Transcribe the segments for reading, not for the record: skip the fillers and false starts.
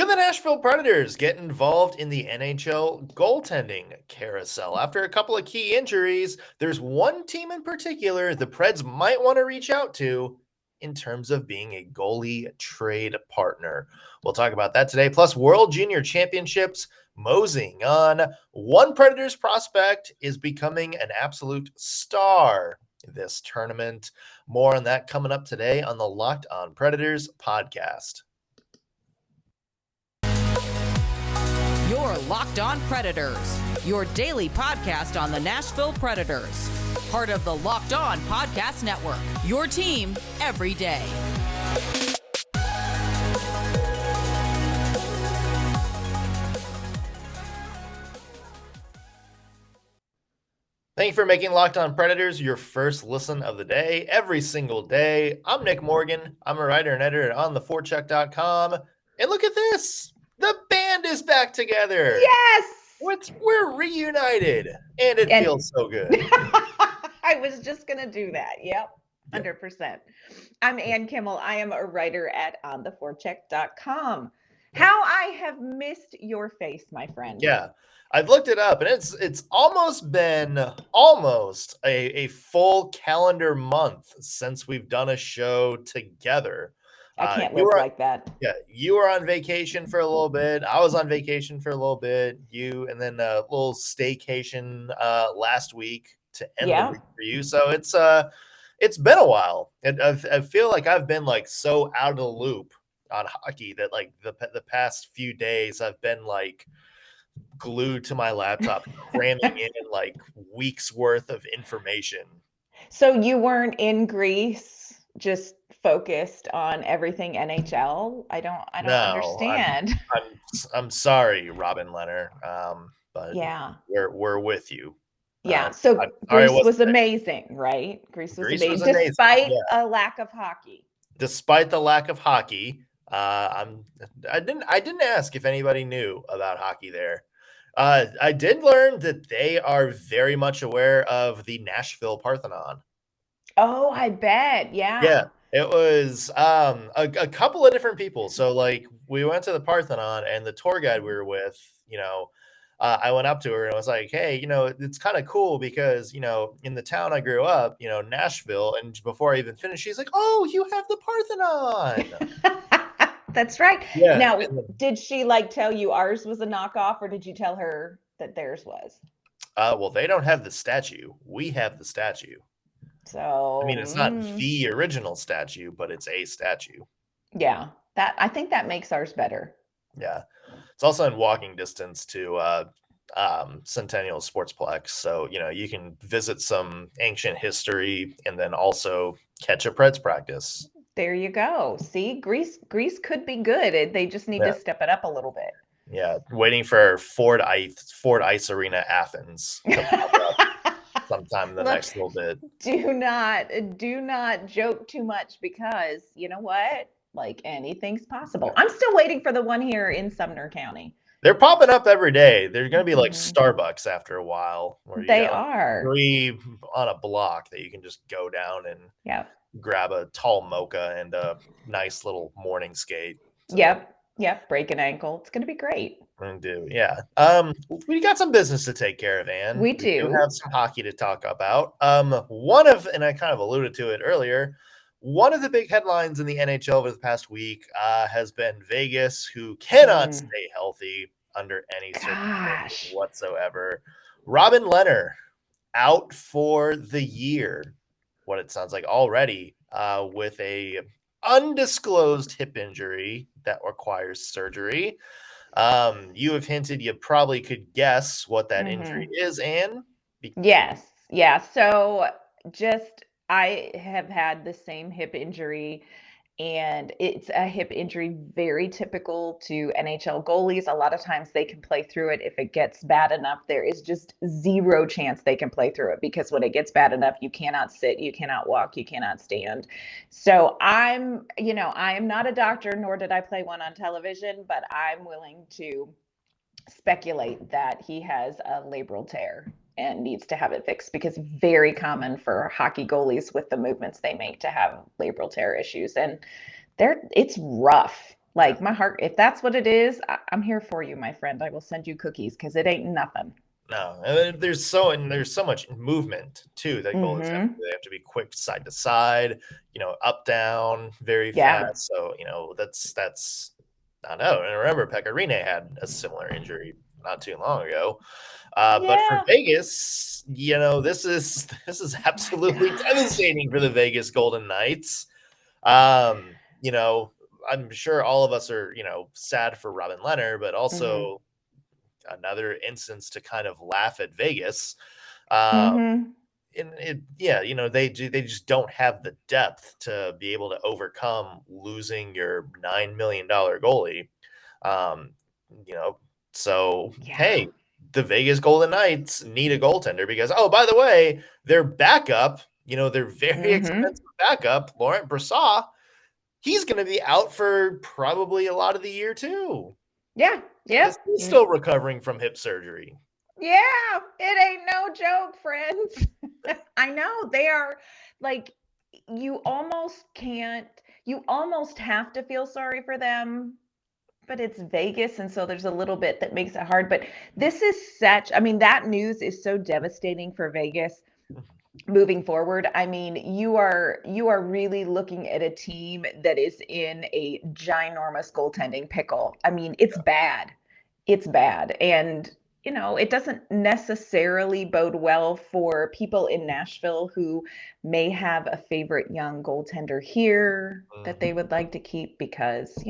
Could the Nashville Predators get involved in the NHL goaltending carousel? After a couple of key injuries, there's one team in particular the Preds might want to reach out to in terms of being a goalie trade partner. We'll talk about that today. Plus, World Junior Championships moseying on. One Predators prospect is becoming an absolute star this tournament. More on that coming up today on the Locked On Predators podcast. Your Locked On Predators, your daily podcast on the Nashville Predators. Part of the Locked On Podcast Network, your team every day. Thank you for making Locked On Predators your first listen of the day, every single day. I'm Nick Morgan. I'm a writer and editor at ontheforecheck.com. And look at this. The band is back together. Yes! We're reunited, and it feels so good. I was just going to do that. Yep, 100%. I'm Ann Kemell. I am a writer at ontheforecheck.com. How I have missed your face, my friend. Yeah, I've looked it up, and it's almost been a full calendar month since we've done a show together. I can't live like that. Yeah, you were on vacation for a little bit. I was on vacation for a little bit. And then a little staycation last week to end the week for you. So it's been a while, and I feel like I've been like so out of the loop on hockey that like the past few days I've been like glued to my laptop, cramming in like weeks worth of information. So you weren't in Greece, just focused on everything NHL? I don't understand. I'm sorry, Robin Lehner. But we're with you. Yeah. So Greece was amazing, right? Greece was amazing, despite a lack of hockey. Despite the lack of hockey, I didn't ask if anybody knew about hockey there. I did learn that they are very much aware of the Nashville Parthenon. Oh, I bet. Yeah. Yeah. It was a couple of different people. So like we went to the Parthenon, and the tour guide we were with, I went up to her and I was like, hey, it's kind of cool because, in the town I grew up, Nashville. And before I even finished, she's like, oh, you have the Parthenon. That's right. Yeah. Now, did she like tell you ours was a knockoff, or did you tell her that theirs was? Well, they don't have the statue. We have the statue. So I mean, it's not the original statue, but it's a statue. Yeah, I think that makes ours better. Yeah, it's also in walking distance to Centennial Sportsplex, so you can visit some ancient history and then also catch a Preds practice. There you go. See, Greece could be good. They just need to step it up a little bit. Yeah, waiting for Ford Ice Arena Athens to pop up sometime in the next little bit. Do not joke too much, because you know what? Like, anything's possible. I'm still waiting for the one here in Sumner County. They're popping up every day. They're going to be like Starbucks after a while. Where they are 3 on a block that you can just go down and grab a tall mocha and a nice little morning skate. So. Yep. Break an ankle. It's going to be great. We do. Yeah. We got some business to take care of, Ann. We do have some hockey to talk about. And I kind of alluded to it earlier, one of the big headlines in the NHL over the past week has been Vegas, who cannot stay healthy under any circumstances whatsoever. Robin Lehner out for the year, what it sounds like already, with a undisclosed hip injury that requires surgery. You have hinted you probably could guess what that injury is, Ann. Yes. Yeah. So I have had the same hip injury, and it's a hip injury very typical to NHL goalies. A lot of times they can play through it. If it gets bad enough, there is just zero chance they can play through it, because when it gets bad enough, you cannot sit, you cannot walk, you cannot stand. So I am not a doctor, nor did I play one on television, but I'm willing to speculate that he has a labral tear and needs to have it fixed, because very common for hockey goalies with the movements they make to have labral tear issues. And it's rough. Like my heart, if that's what it is, I'm here for you, my friend. I will send you cookies because it ain't nothing. No, and there's so much movement too that goalies have to do. They have to be quick side to side, up down very Yeah. fast. So that's I know. And remember, Pecorine had a similar injury not too long ago. But for Yeah. Vegas, this is absolutely devastating for the Vegas Golden Knights. I'm sure all of us are sad for Robin Lehner, but also another instance to kind of laugh at Vegas. And they just don't have the depth to be able to overcome losing your $9 million goalie. So hey, the Vegas Golden Knights need a goaltender because, oh, by the way, their backup, their very expensive backup, Laurent Brossoit, he's going to be out for probably a lot of the year too. Yeah. Yeah. He's still recovering from hip surgery. Yeah. It ain't no joke, friends. I know they are like, you almost have to feel sorry for them, but it's Vegas. And so there's a little bit that makes it hard. But this is that news is so devastating for Vegas moving forward. I mean, you are really looking at a team that is in a ginormous goaltending pickle. I mean, it's bad. It's bad. And it doesn't necessarily bode well for people in Nashville who may have a favorite young goaltender here that they would like to keep because,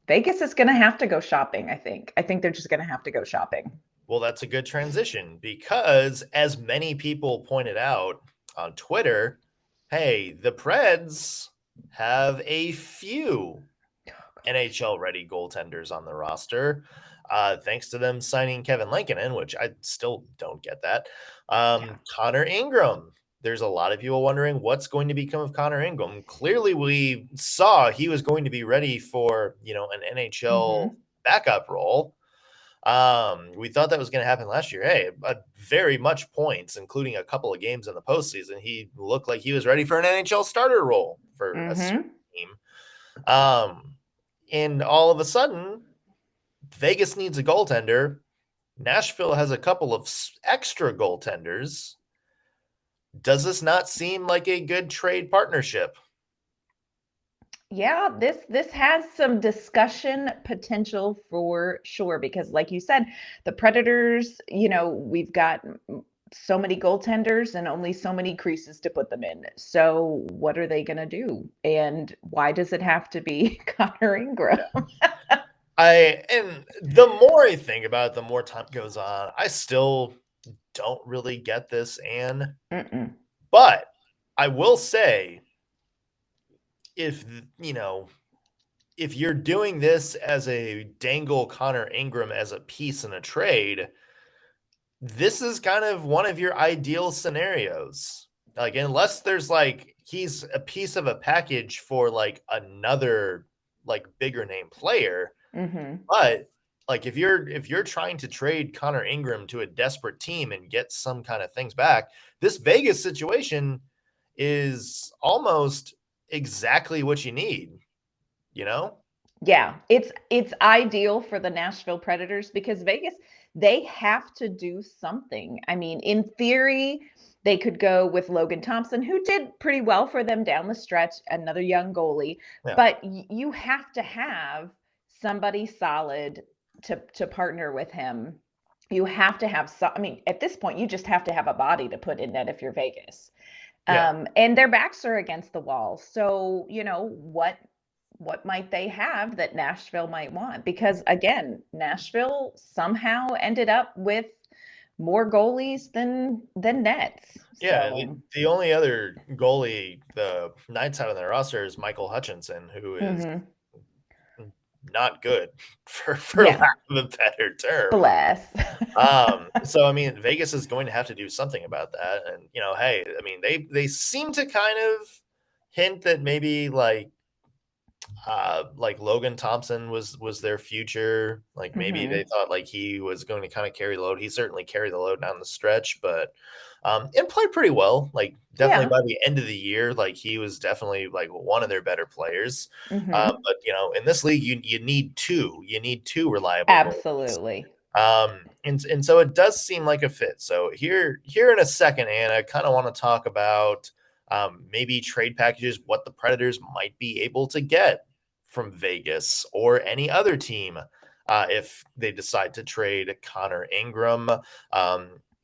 Vegas is going to have to go shopping, I think. I think they're just going to have to go shopping. Well, that's a good transition because, as many people pointed out on Twitter, hey, the Preds have a few NHL-ready goaltenders on the roster, thanks to them signing Kevin Lankinen, which I still don't get that. Connor Ingram. There's a lot of people wondering what's going to become of Connor Ingram. Clearly, we saw he was going to be ready for, an NHL backup role. We thought that was going to happen last year. Hey, very much points, including a couple of games in the postseason. He looked like he was ready for an NHL starter role for a certain team. And all of a sudden, Vegas needs a goaltender. Nashville has a couple of extra goaltenders. Does this not seem like a good trade partnership? Yeah, this has some discussion potential for sure because like you said, the Predators, we've got so many goaltenders and only so many creases to put them in. So what are they going to do? And why does it have to be Connor Ingram? And the more I think about it, the more time goes on, I still don't really get this, Anne. But I will say, if you're doing this as a dangle Connor Ingram as a piece in a trade, this is kind of one of your ideal scenarios. Like, unless there's he's a piece of a package for another bigger name player. But if you're trying to trade Connor Ingram to a desperate team and get some kind of things back, this Vegas situation is almost exactly what you need, Yeah, it's ideal for the Nashville Predators because Vegas, they have to do something. I mean, in theory, they could go with Logan Thompson, who did pretty well for them down the stretch, another young goalie, but you have to have somebody solid to partner with him. You have to have at this point, you just have to have a body to put in net if you're Vegas. And their backs are against the wall. So, what might they have that Nashville might want? Because again, Nashville somehow ended up with more goalies than nets. Yeah, so. the only other goalie the Knights have on their roster is Michael Hutchinson, who is not good for lack of a better term. Bless. So I mean, Vegas is going to have to do something about that. And hey, I mean, they seem to kind of hint that maybe like Logan Thompson was their future. Like maybe they thought like he was going to kind of carry the load. He certainly carried the load down the stretch, but and played pretty well. Like definitely Yeah. by the end of the year, like he was definitely like one of their better players. But in this league, you need two. You need two reliable goalies. Absolutely. And so it does seem like a fit. So here in a second, Anna, I kind of want to talk about maybe trade packages, what the Predators might be able to get from Vegas or any other team if they decide to trade Connor Ingram.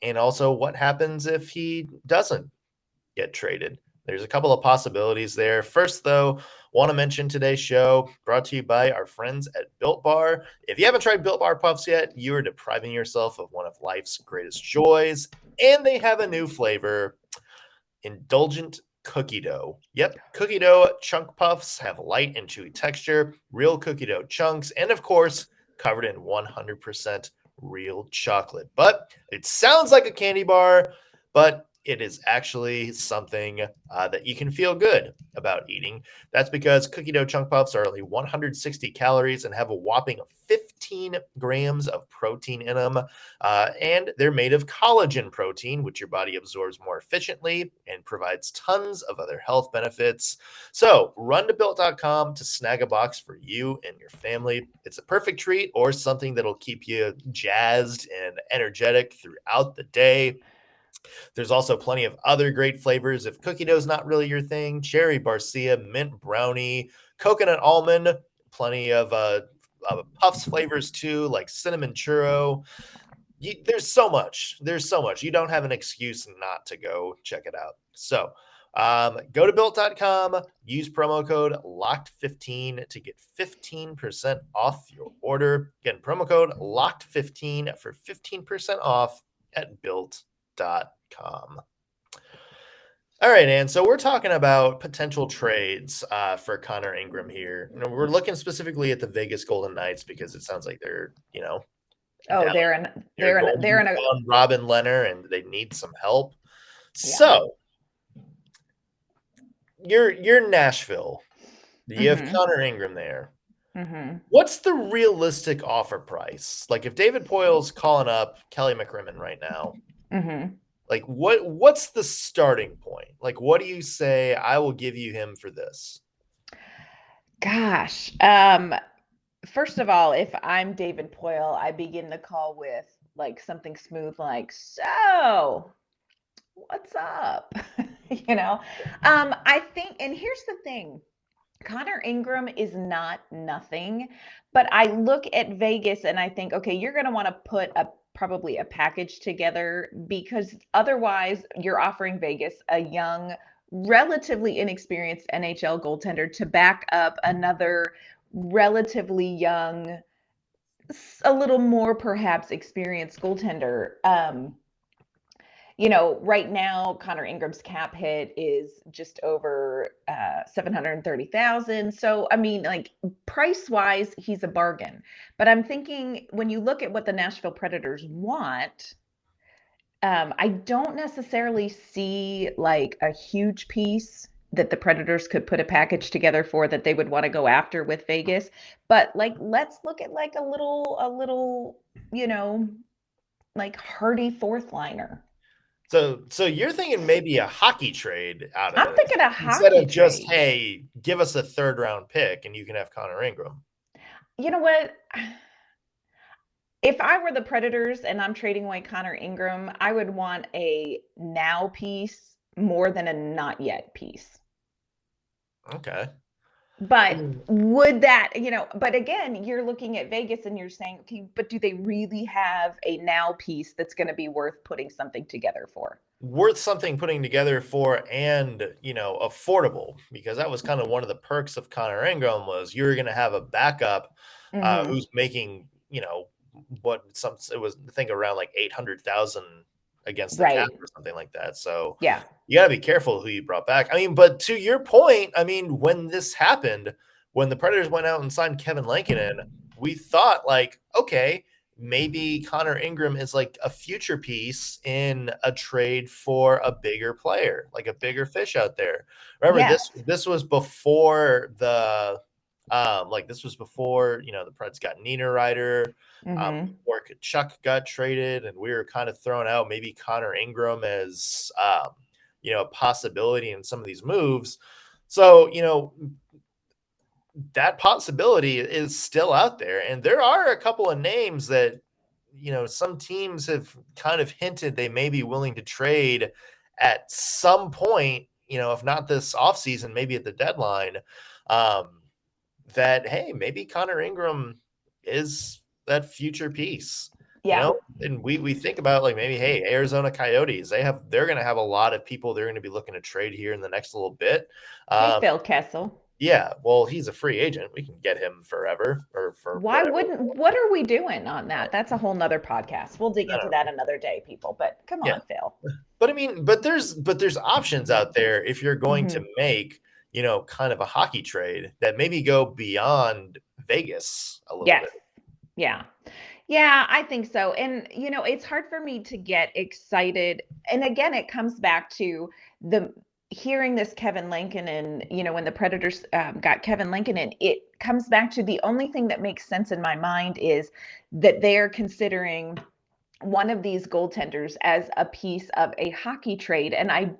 And also what happens if he doesn't get traded. There's a couple of possibilities there. First, though, want to mention today's show brought to you by our friends at Built Bar. If you haven't tried Built Bar Puffs yet, you are depriving yourself of one of life's greatest joys. And they have a new flavor, indulgent cookie dough. Yep, cookie dough chunk puffs have light and chewy texture, real cookie dough chunks, and of course, covered in 100% real chocolate. But it sounds like a candy bar, but it is actually something that you can feel good about eating. That's because cookie dough chunk puffs are only 160 calories and have a whopping 15 grams of protein in them. And they're made of collagen protein, which your body absorbs more efficiently and provides tons of other health benefits. So run to built.com to snag a box for you and your family. It's a perfect treat or something that'll keep you jazzed and energetic throughout the day. There's also plenty of other great flavors. If cookie dough is not really your thing, cherry barcia, mint brownie, coconut almond, plenty of puffs flavors too, like cinnamon churro. There's so much. There's so much. You don't have an excuse not to go check it out. So go to built.com, use promo code LOCKED15 to get 15% off your order. Again, promo code LOCKED15 for 15% off at built.com. All right, and so we're talking about potential trades for Connor Ingram here. We're looking specifically at the Vegas Golden Knights because it sounds like they're They're in a on Robin Lehner and they need some help. Yeah. So you're Nashville. You have Connor Ingram there. What's the realistic offer price? Like if David Poyle's calling up Kelly McCrimmon right now, like what's the starting point? Like what do you say I will give you him for this? Gosh. First of all, if I'm David Poyle, I begin the call with like something smooth like, so what's up? I think, and here's the thing. Connor Ingram is not nothing, but I look at Vegas and I think, okay, you're going to want to put probably a package together because otherwise you're offering Vegas a young, relatively inexperienced NHL goaltender to back up another relatively young, a little more perhaps experienced goaltender. Right now Connor Ingram's cap hit is just over 730,000. So I mean, like price wise, he's a bargain. But I'm thinking when you look at what the Nashville Predators want, I don't necessarily see like a huge piece that the Predators could put a package together for that they would want to go after with Vegas. But like, let's look at like a little, like hardy fourth liner. So you're thinking maybe a hockey trade out of I'm this thinking a hockey instead of just, trade. hey, give us a third round pick and you can have Connor Ingram. You know what? If I were the Predators and I'm trading away Connor Ingram, I would want a now piece more than a not yet piece. Okay. But would that, but again, you're looking at Vegas and you're saying, okay, but do they really have a now piece that's going to be worth putting something together for? Worth something putting together for and, affordable, because that was kind of one of the perks of Connor Ingram was you're going to have a backup who's making, it was I think around like 800,000 against the cap or something like that. So yeah, you got to be careful who you brought back. I mean, but to your point, I mean, when this happened, when the Predators went out and signed Kevin Lankinen, we thought like, okay, maybe Connor Ingram is like a future piece in a trade for a bigger player, like a bigger fish out there. Remember, this was before the Like this was before, the Preds got Niederreiter, before Kachuk got traded, and we were kind of throwing out maybe Connor Ingram as, a possibility in some of these moves. So, that possibility is still out there. And there are a couple of names that, some teams have kind of hinted they may be willing to trade at some point, if not this offseason, maybe at the deadline, that, hey, maybe Connor Ingram is that future piece. Yeah. And we think about like maybe, hey, Arizona Coyotes, they're going to have a lot of people they're going to be looking to trade here in the next little bit. Hey, Phil Kessel. Yeah, well, he's a free agent. We can get him forever or for why whatever. what are we doing on that? That's a whole nother podcast. We'll dig into that another day, people. But come on, Phil. But I mean, but there's options out there if you're going to make, kind of a hockey trade that maybe go beyond Vegas a little bit. Yeah. Yeah, I think so. And, it's hard for me to get excited. And again, it comes back to hearing this Kevin Lankinen, when the Predators got Kevin Lankinen, it comes back to the only thing that makes sense in my mind is that they're considering one of these goaltenders as a piece of a hockey trade. And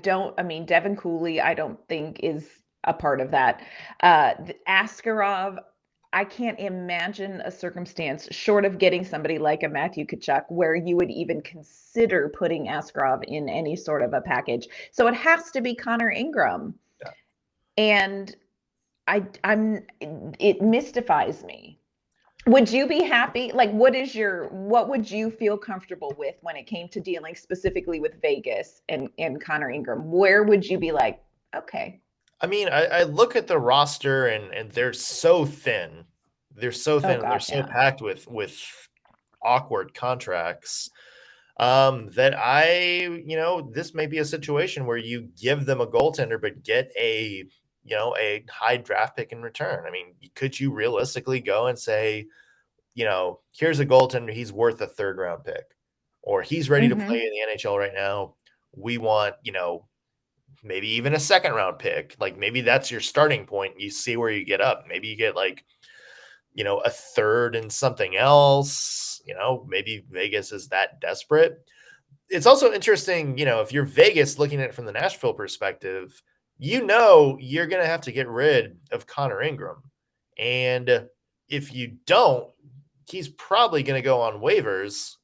Devin Cooley, I don't think is a part of that. Askarov, I can't imagine a circumstance short of getting somebody like a Matthew Tkachuk where you would even consider putting Askarov in any sort of a package. So it has to be Connor Ingram. Yeah. And it mystifies me. Would you be happy? Like, what would you feel comfortable with when it came to dealing specifically with Vegas and Connor Ingram? Where would you be like, okay? I mean, I look at the roster and they're so thin. They're so thin. Oh, gosh, they're so packed with awkward contracts that this may be a situation where you give them a goaltender, but get a high draft pick in return. I mean, could you realistically go and say, here's a goaltender, he's worth a 3rd round pick, or he's ready to play in the NHL right now. We want, maybe even a 2nd round pick. Like maybe that's your starting point. You see where you get up. Maybe you get like, a 3rd and something else, maybe Vegas is that desperate. It's also interesting, if you're Vegas looking at it from the Nashville perspective, you're going to have to get rid of Connor Ingram. And if you don't, he's probably going to go on waivers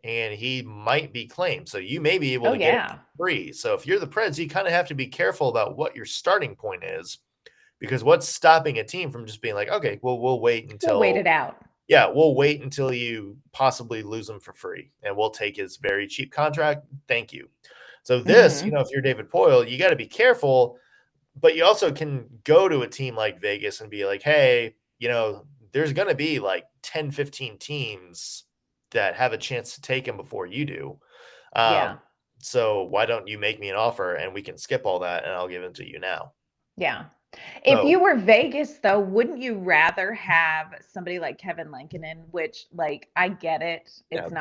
and he might be claimed. So you may be able to get him free. So if you're the Preds, you kind of have to be careful about what your starting point is, because what's stopping a team from just being like, okay, well, we'll wait until we'll wait it out. Yeah, we'll wait until you possibly lose him for free and we'll take his very cheap contract. Thank you. So this, if you're David Poile, you got to be careful, but you also can go to a team like Vegas and be like, hey, there's going to be like 10, 15 teams that have a chance to take him before you do. So why don't you make me an offer and we can skip all that and I'll give it to you now. Yeah. If you were Vegas, though, wouldn't you rather have somebody like Kevin Lankinen, which, like, I get it. That's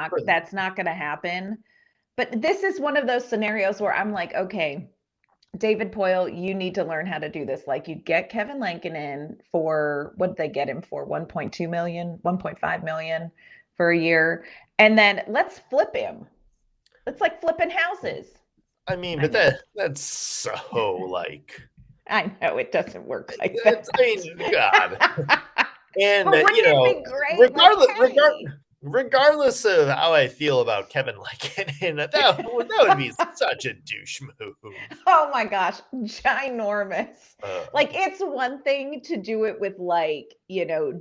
not going to happen. But this is one of those scenarios where I'm like, okay, David Poile, you need to learn how to do this. Like, you get Kevin Lankinen for, what did they get him for? 1.2 million, 1.5 million for a year. And then let's flip him. It's like flipping houses. I mean, but that's so like... I know it doesn't work like that. I mean, God. And, it be great? regardless of how I feel about Kevin Lankinen, that would be such a douche move. Oh my gosh, ginormous. Like, it's one thing to do it with, like,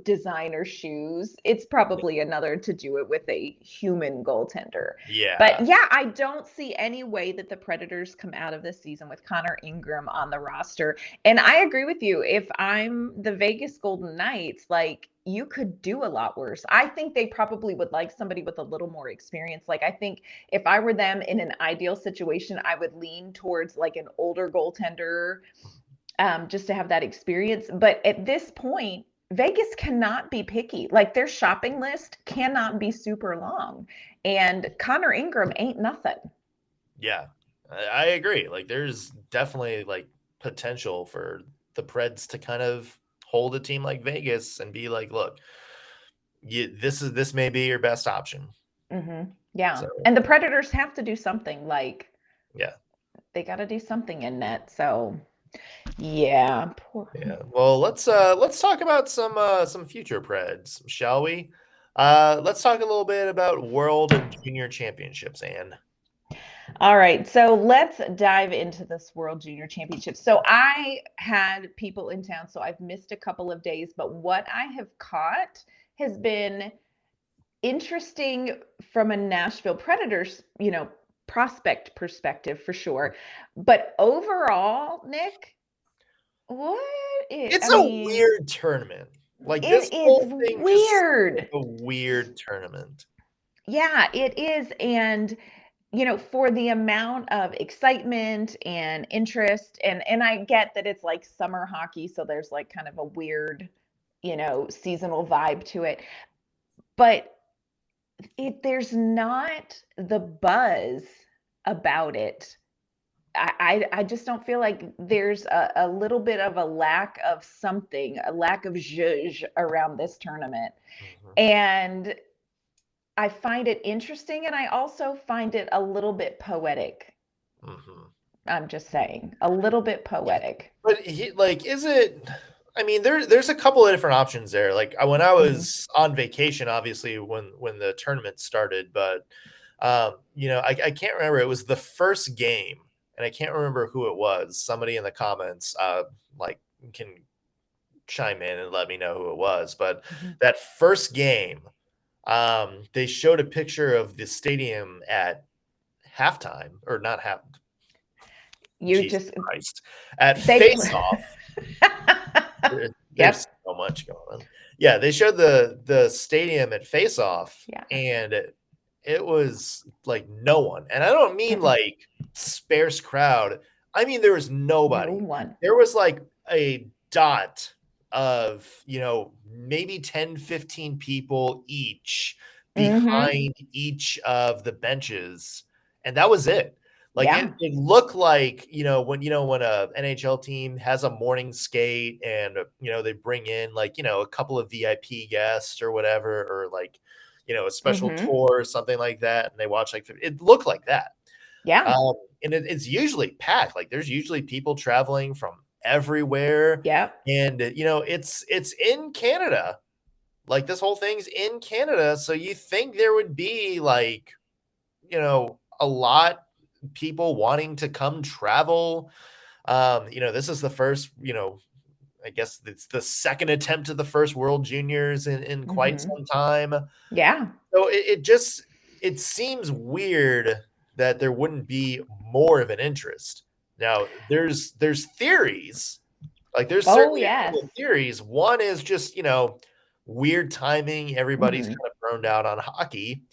designer shoes. It's probably another to do it with a human goaltender. Yeah. But yeah, I don't see any way that the Predators come out of this season with Connor Ingram on the roster. And I agree with you. If I'm the Vegas Golden Knights, like, you could do a lot worse. I think they probably would like somebody with a little more experience. Like, I think if I were them in an ideal situation, I would lean towards like an older goaltender, just to have that experience. But at this point, Vegas cannot be picky. Like, their shopping list cannot be super long. And Connor Ingram ain't nothing. Yeah, I agree. Like, there's definitely like potential for the Preds to kind of hold a team like Vegas and be like, look, this may be your best option. Yeah. So, And the Predators have to do something. Like, yeah, they got to do something in net. So, yeah. yeah. Well, let's talk about some future Preds, shall we? Let's talk a little bit about World and Junior Championships, Anne. All right, so let's dive into this World Junior Championship. So I had people in town, so I've missed a couple of days, but what I have caught has been interesting from a Nashville Predators, prospect perspective for sure. But overall, Nick, It's a weird tournament. Like, this whole thing weird. Just like a weird tournament. Yeah, it is. And for the amount of excitement and interest, and I get that it's like summer hockey, so there's like kind of a weird, seasonal vibe to it. But there's not the buzz about it. I just don't feel like there's a little bit of a lack of something, a lack of zhuzh around this tournament. And I find it interesting, and I also find it a little bit poetic. I'm just saying, a little bit poetic. But is it? I mean, there's a couple of different options there. Like, when I was on vacation, obviously when the tournament started, but I can't remember. It was the first game, and I can't remember who it was. Somebody in the comments can chime in and let me know who it was. But that first game, they showed a picture of the stadium at halftime, or not half. Jesus Christ. At face-off. There's so much going on. Yeah, they showed the stadium at face-off, and it was like no one. And I don't mean like sparse crowd. I mean, there was nobody. No one. There was like a dot of, maybe 10, 15 people each behind each of the benches. And that was it. Like, it looked like, when a NHL team has a morning skate and, they bring in like, a couple of VIP guests or whatever, or like, a special tour or something like that. And they watch it looked like that. Yeah. And it's usually packed. Like, there's usually people traveling from everywhere. Yeah. And, it's in Canada. Like, this whole thing's in Canada. So you think there would be like, a lot people wanting to come travel. This is the first, I guess it's the second attempt at the first World Juniors in quite some time. Yeah. So it seems weird that there wouldn't be more of an interest. Now, there's theories. Like, there's certainly theories. One is just, weird timing. Everybody's kind of burned out on hockey.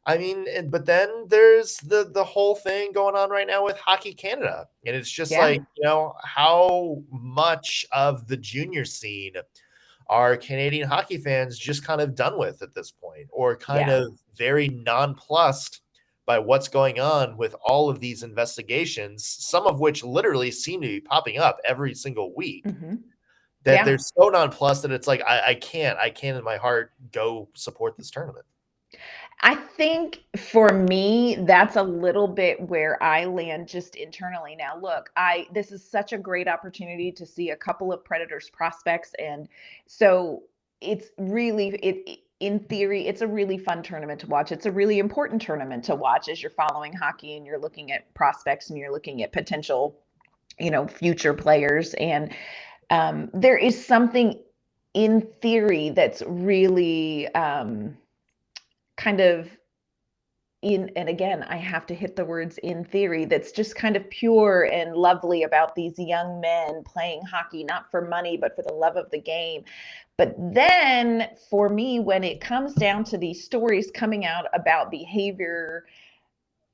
I mean, but then there's the whole thing going on right now with Hockey Canada. And it's just like, how much of the junior scene are Canadian hockey fans just kind of done with at this point, or kind of very nonplussed by what's going on with all of these investigations, some of which literally seem to be popping up every single week. That they're so nonplussed that it's like, I can't in my heart go support this tournament. I think for me, that's a little bit where I land just internally. Now, look, this is such a great opportunity to see a couple of Predators prospects. And so it's really, in theory, it's a really fun tournament to watch. It's a really important tournament to watch as you're following hockey and you're looking at prospects and you're looking at potential, future players. And there is something in theory that's really, kind of and again, I have to hit the words in theory, that's just kind of pure and lovely about these young men playing hockey, not for money, but for the love of the game. But then for me, when it comes down to these stories coming out about behavior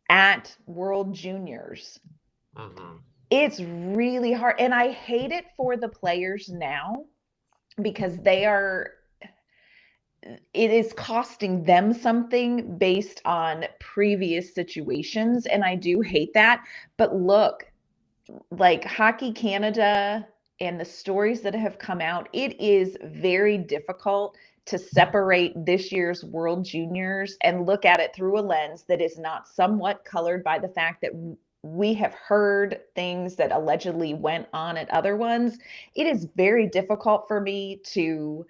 at World Juniors, it's really hard. And I hate it for the players now, because it is costing them something based on previous situations. And I do hate that. But look, like Hockey Canada and the stories that have come out, it is very difficult to separate this year's World Juniors and look at it through a lens that is not somewhat colored by the fact that we have heard things that allegedly went on at other ones. It is very difficult for me to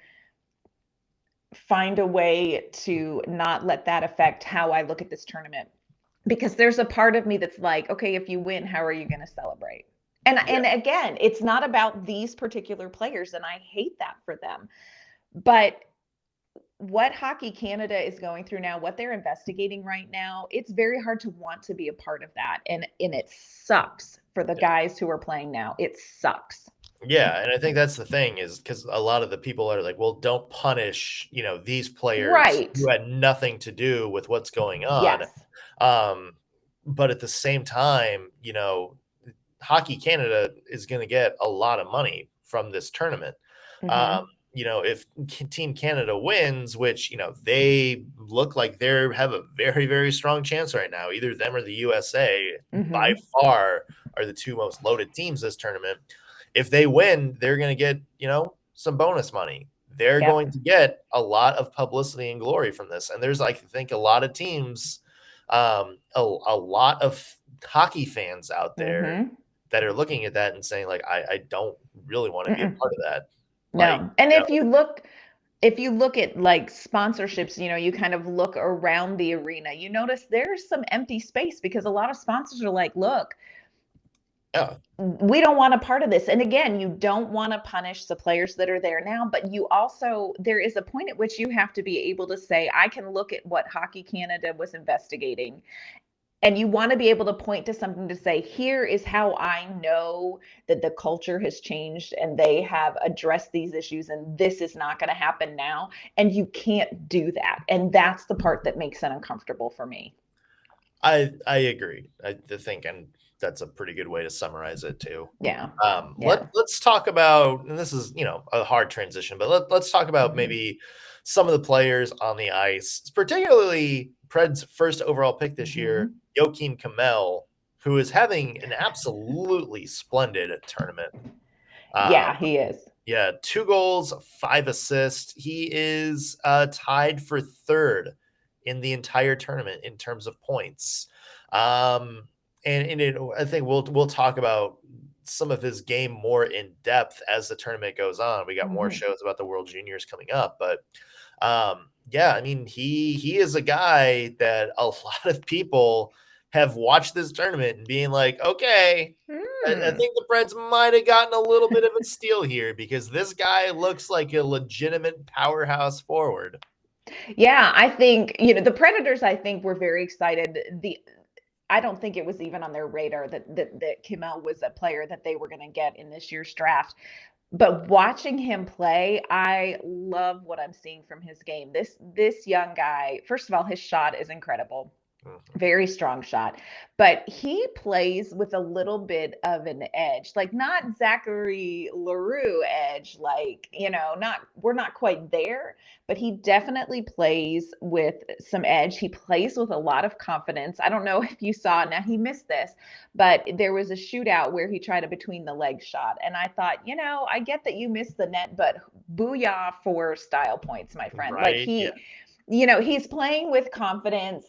find a way to not let that affect how I look at this tournament, because there's a part of me that's like, okay, if you win, how are you going to celebrate? And again, it's not about these particular players, and I hate that for them. But what Hockey Canada is going through now, what they're investigating right now, it's very hard to want to be a part of that. And it sucks for the guys who are playing now. It sucks. Yeah, and I think that's the thing, is because a lot of the people are like, well, don't punish, these players Right. who had nothing to do with what's going on. Yes. But at the same time, Hockey Canada is going to get a lot of money from this tournament. If Team Canada wins, which, they look like they have a very, very strong chance right now, either them or the USA by far are the two most loaded teams this tournament. If they win, they're going to get, some bonus money. They're going to get a lot of publicity and glory from this. And there's, I think, a lot of teams, a lot of hockey fans out there that are looking at that and saying, like, I don't really want to be a part of that. No. And if you look at like sponsorships, you kind of look around the arena, you notice there's some empty space because a lot of sponsors are like, look, we don't want a part of this. And again, you don't want to punish the players that are there now, but there is a point at which you have to be able to say, I can look at what Hockey Canada was investigating. And you want to be able to point to something to say, here is how I know that the culture has changed and they have addressed these issues, and this is not going to happen now. And you can't do that. And that's the part that makes it uncomfortable for me. I agree. I think, and that's a pretty good way to summarize it too. Yeah. Let's talk about, and this is, a hard transition, but let's talk about maybe some of the players on the ice, particularly Preds' first overall pick this year, Joakim Kemell, who is having an absolutely splendid tournament. He is. Yeah, 2 goals, 5 assists. He is tied for third in the entire tournament in terms of points. I think we'll talk about some of his game more in depth as the tournament goes on. We got more shows about the World Juniors coming up, but he is a guy that a lot of people have watched this tournament and being like, okay, I think the Preds might have gotten a little bit of a steal here, because this guy looks like a legitimate powerhouse forward. Yeah, I think, the Predators, I think, were very excited. I don't think it was even on their radar that Kemell was a player that they were going to get in this year's draft. But watching him play, I love what I'm seeing from his game. This young guy, first of all, his shot is incredible. Very strong shot, but he plays with a little bit of an edge, like not Zachary Leroux edge, like, we're not quite there, but he definitely plays with some edge. He plays with a lot of confidence. I don't know if you saw, now he missed this, but there was a shootout where he tried a between the legs shot. And I thought, I get that you missed the net, but booyah for style points, my friend. Right, like he's playing with confidence.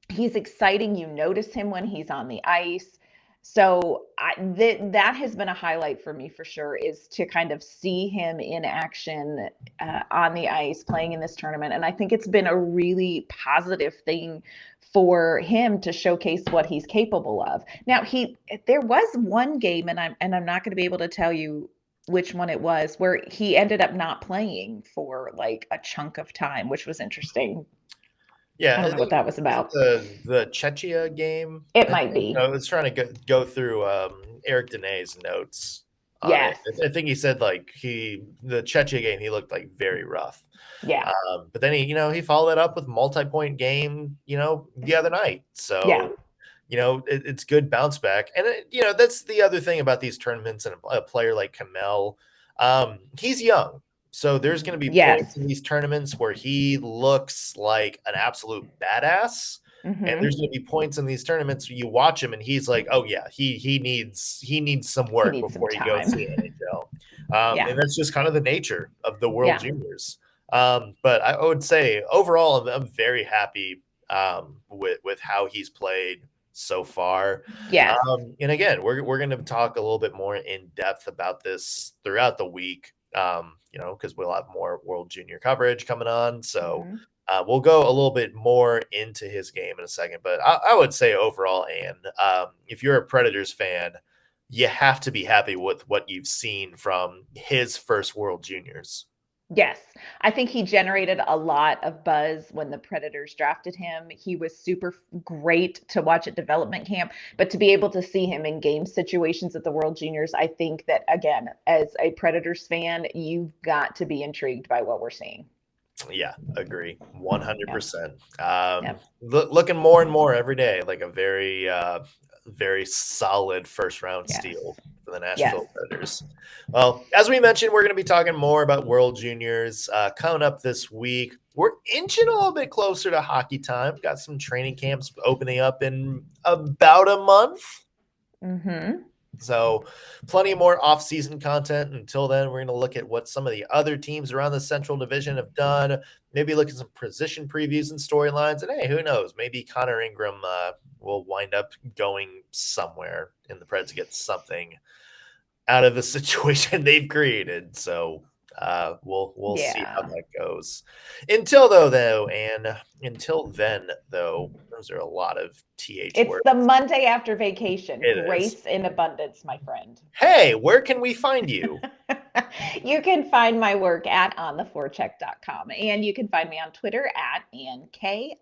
He's exciting. You notice him when he's on the ice. So that has been a highlight for me for sure, is to kind of see him in action on the ice playing in this tournament. And I think it's been a really positive thing for him to showcase what he's capable of. Now, there was one game, and I'm not going to be able to tell you which one it was, where he ended up not playing for like a chunk of time, which was interesting. Yeah, I don't know what that was about. The Czechia game. It might be. I was trying to go through Eric Dene's notes. Yes, I think he said like the Czechia game, he looked like very rough. Yeah. But then he followed it up with multi-point game, the other night. So it's good bounce back, and that's the other thing about these tournaments and a player like Kemell. He's young. So there's going to be points in these tournaments where he looks like an absolute badass. And there's going to be points in these tournaments where you watch him and he's like, oh yeah, he needs some work before he goes to the NHL. And that's just kind of the nature of the World Juniors. But I would say overall, I'm very happy with how he's played so far. Yes. And again, we're going to talk a little bit more in depth about this throughout the week, because we'll have more World Junior coverage coming on. So we'll go a little bit more into his game in a second. But I would say overall, Ann, if you're a Predators fan, you have to be happy with what you've seen from his first World Juniors. Yes, I think he generated a lot of buzz when the Predators drafted him. He was super great to watch at development camp, but to be able to see him in game situations at the World Juniors, I think that, again, as a Predators fan, you've got to be intrigued by what we're seeing. Yeah, agree. 100%. Looking more and more every day, like a very, very solid first round steal for the Nashville Predators. Well, as we mentioned, we're going to be talking more about World Juniors coming up this week. We're inching a little bit closer to hockey time. Got some training camps opening up in about a month. So plenty more off-season content. Until then, we're going to look at what some of the other teams around the Central Division have done, maybe look at some position previews and storylines. And hey, who knows? Maybe Connor Ingram will wind up going somewhere and the Preds get something out of the situation they've created. So we'll see how that goes. Until then, those are a lot of It's words. the Monday after vacation. Grace in abundance, my friend. Hey, where can we find you? You can find my work at ontheforecheck.com, and you can find me on Twitter at @NK_Mama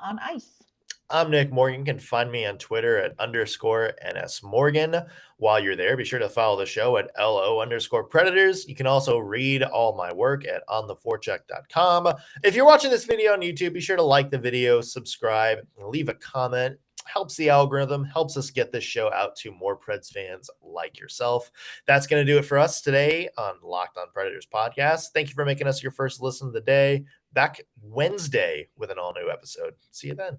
on Ice. I'm Nick Morgan. You can find me on Twitter at _NSMorgan. While you're there, be sure to follow the show at LO_Predators. You can also read all my work at ontheforecheck.com. If you're watching this video on YouTube, be sure to like the video, subscribe, and leave a comment. Helps the algorithm, helps us get this show out to more Preds fans like yourself. That's going to do it for us today on Locked On Predators podcast. Thank you for making us your first listen of the day. Back Wednesday with an all-new episode. See you then.